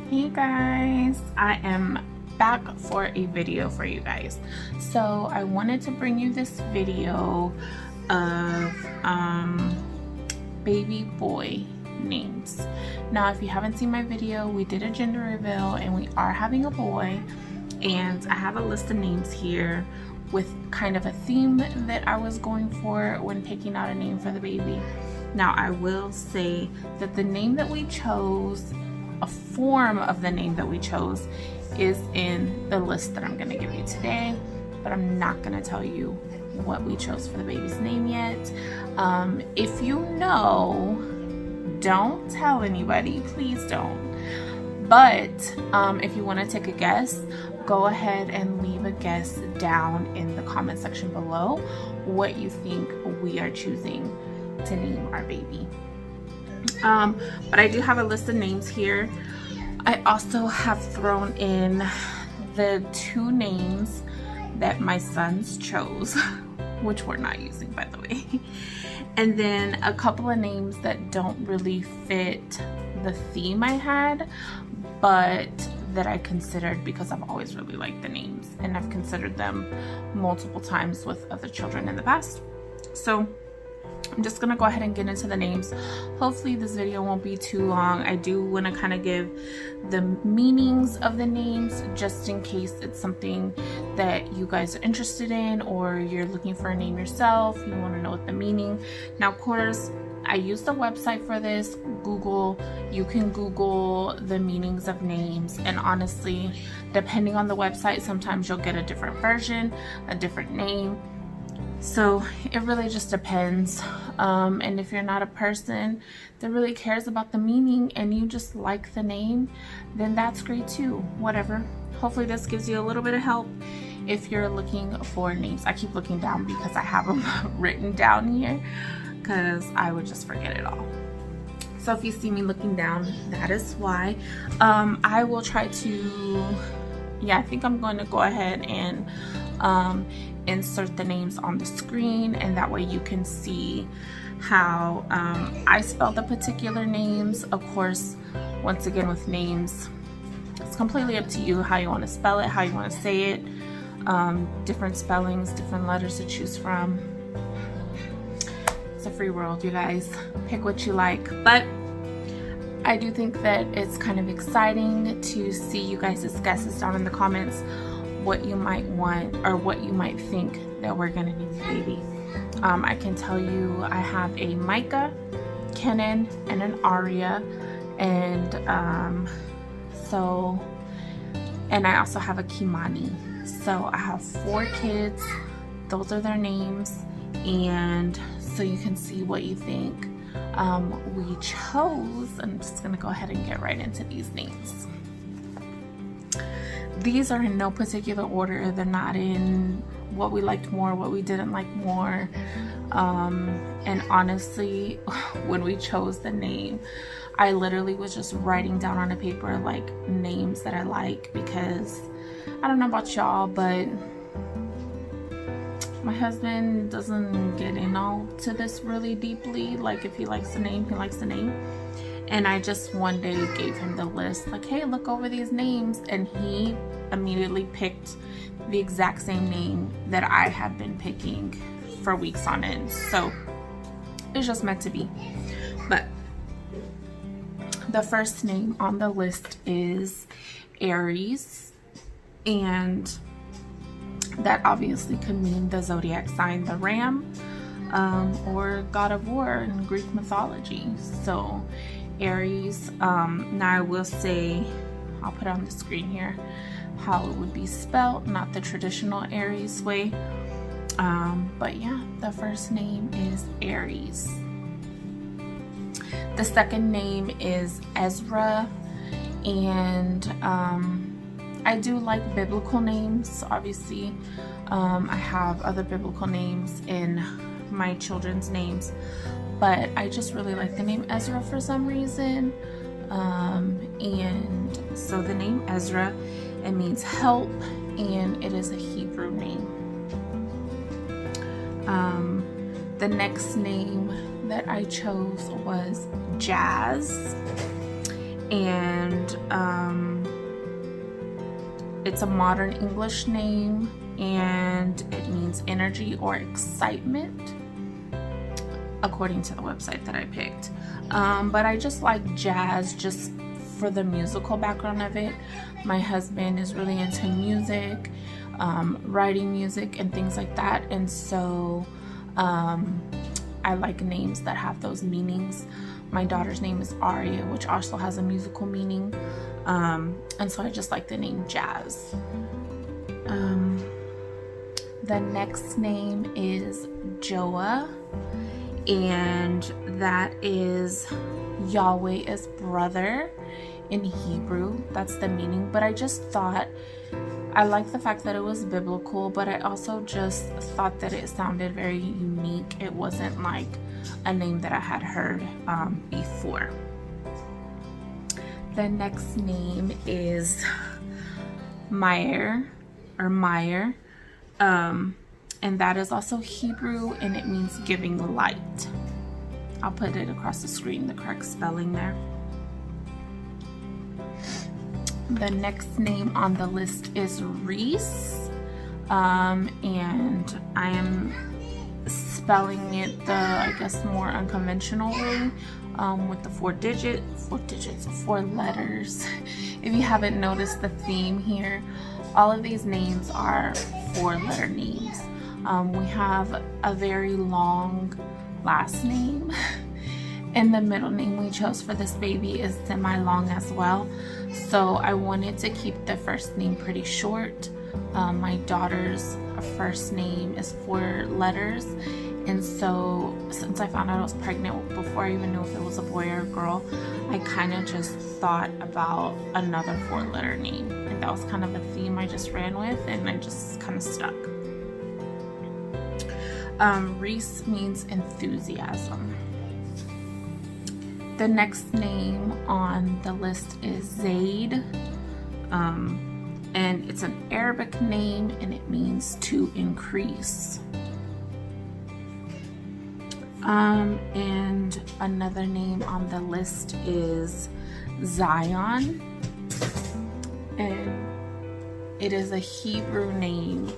Hey guys, I am back for a video for you guys. So I wanted to bring you this video of baby boy names. Now if you haven't seen my video, we did a gender reveal and we are having a boy, and I have a list of names here with kind of a theme that I was going for when picking out a name for the baby. Now I will say that the name that we chose, a form of the name that we chose, is in the list that I'm going to give you today, but I'm not going to tell you what we chose for the baby's name yet. If you know, don't tell anybody, please don't. But if you want to take a guess, go ahead and leave a guess down in the comment section below what you think we are choosing to name our baby. But I do have a list of names here. I also have thrown in the 2 names that my sons chose, which we're not using, by the way. And then a couple of names that don't really fit the theme I had, but that I considered because I've always really liked the names and I've considered them multiple times with other children in the past. So I'm just gonna go ahead and get into the names. Hopefully this video won't be too long. I do want to kind of give the meanings of the names just in case it's something that you guys are interested in, or you're looking for a name yourself, you want to know what the meaning. Now of course I used the website for this, Google. You can Google the meanings of names, and honestly, depending on the website, sometimes you'll get a different version, a different name. So it really just depends. And if you're not a person that really cares about the meaning and you just like the name, then that's great too, whatever. Hopefully this gives you a little bit of help if you're looking for names. I keep looking down because I have them written down here because I would just forget it all. So if you see me looking down, that is why. I will try to, I think I'm going to go ahead and insert the names on the screen, and that way you can see how I spell the particular names. Of course, once again with names, it's completely up to you how you want to spell it, how you want to say it. Different spellings, different letters to choose from. It's a free world, you guys. Pick what you like. But I do think that it's kind of exciting to see you guys' guesses down in the comments, what you might want or what you might think that we're gonna name the baby. I can tell you I have a Micah, Kenan, and an Aria, and I also have a Kimani. So I have 4 kids. Those are their names, and so you can see what you think. We chose, I'm just gonna go ahead and get right into these names. These are in no particular order. They're not in what we liked more, what we didn't like more. And honestly, when we chose the name, I literally was just writing down on a paper like names that I like, because I don't know about y'all, but my husband doesn't get in all to this really deeply. Like if he likes the name, he likes the name. And I just one day gave him the list, like, hey, look over these names, and he immediately picked the exact same name that I had been picking for weeks on end. So it's just meant to be. But the first name on the list is Aries, and that obviously could mean the zodiac sign, the ram, or god of war in Greek mythology. So Aries. Now I will say, I'll put it on the screen here how it would be spelled, not the traditional Aries way. But yeah, the first name is Aries. The second name is Ezra, and I do like biblical names. Obviously, I have other biblical names in my children's names, but I just really like the name Ezra for some reason. And so the name Ezra, it means help, and it is a Hebrew name. The next name that I chose was Jazz, and it's a modern English name, and it means energy or excitement, according to the website that I picked. But I just like jazz just for the musical background of it. My husband is really into music, writing music and things like that, and so I like names that have those meanings. My daughter's name is Aria, which also has a musical meaning, and so I just like the name Jazz. The next name is Joah, and that is Yahweh is brother in Hebrew. That's the meaning, but I just thought, I like the fact that it was biblical, but I also just thought that it sounded very unique. It wasn't like a name that I had heard before. The next name is Meyer, and that is also Hebrew, and it means giving light. I'll put it across the screen, the correct spelling there. The next name on the list is Reese, and I am spelling it the, I guess, more unconventional way, with the four letters. If you haven't noticed the theme here, all of these names are 4-letter names. We have a very long last name, and the middle name we chose for this baby is semi-long as well. So I wanted to keep the first name pretty short. My daughter's first name is 4 letters, and so since I found out I was pregnant before I even knew if it was a boy or a girl, I kind of just thought about another 4-letter name, and that was kind of a theme I just ran with, and I just kind of stuck. Reese means enthusiasm. The next name on the list is Zaid, and it's an Arabic name, and it means to increase. And another name on the list is Zion, and it is a Hebrew name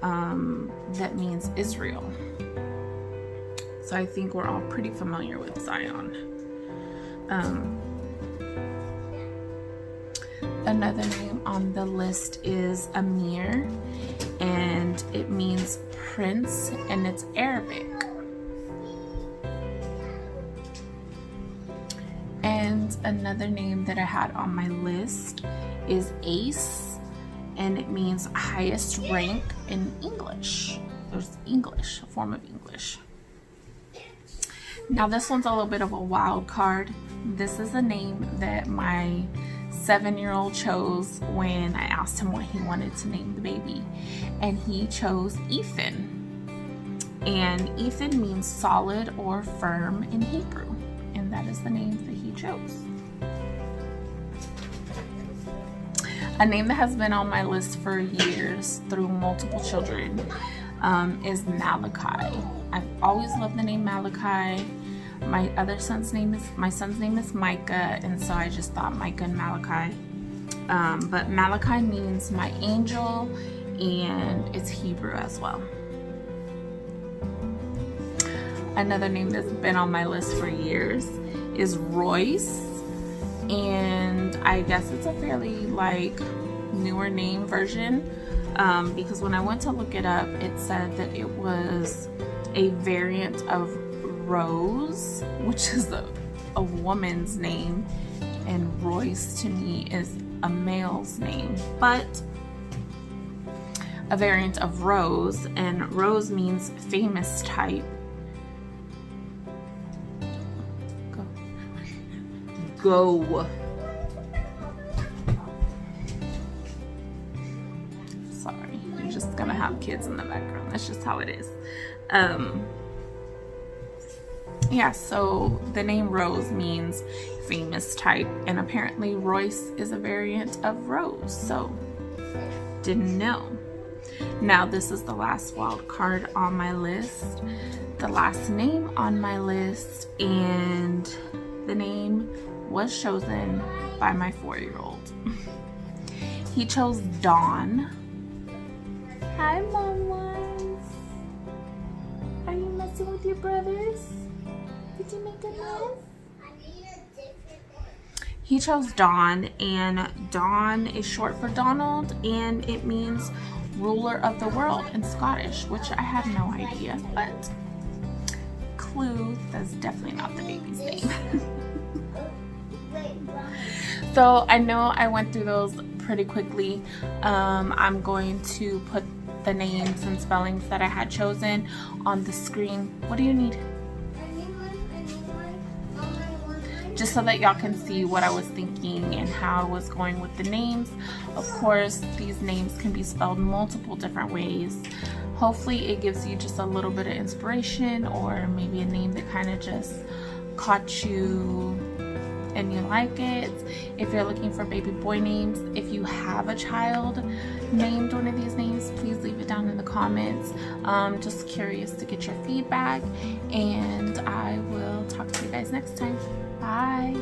that means Israel. So I think we're all pretty familiar with Zion. Another name on the list is Amir, and it means prince, and it's Arabic. And another name that I had on my list is Ace, and it means highest rank in English. There's English, a form of English. Now this one's a little bit of a wild card. This is a name that my 7-year-old chose when I asked him what he wanted to name the baby, and he chose Ethan. And Ethan means solid or firm in Hebrew, and that is the name that he chose. A name that has been on my list for years through multiple children is Malachi. I've always loved the name Malachi. My son's name is Micah, and so I just thought Micah and Malachi. But Malachi means my angel, and it's Hebrew as well. Another name that's been on my list for years is Royce, and I guess it's a fairly newer name version, because when I went to look it up, it said that it was a variant of Rose, which is a woman's name, and Royce to me is a male's name, but a variant of Rose, and Rose means famous type. Go. Sorry, I'm just gonna have kids in the background. That's just how it is. Yeah, so the name Rose means famous type, and apparently Royce is a variant of Rose, so didn't know. Now this is the last wild card on my list, the last name on my list, and the name was chosen by my 4-year-old. He chose Dawn. Hi, mamas. Are you messing with your brothers? Did you make a mess? He chose Dawn, and Dawn is short for Donald, and it means ruler of the world in Scottish, which I had no idea, but clue, that's definitely not the baby's name. So I know I went through those pretty quickly. I'm going to put the names and spellings that I had chosen on the screen. What do you need? Just so that y'all can see what I was thinking and how I was going with the names. Of course, these names can be spelled multiple different ways. Hopefully it gives you just a little bit of inspiration, or maybe a name that kind of just caught you and you like it. If you're looking for baby boy names, if you have a child named one of these names, please leave it down in the comments. Just curious to get your feedback, and I will talk to you guys next time. Bye.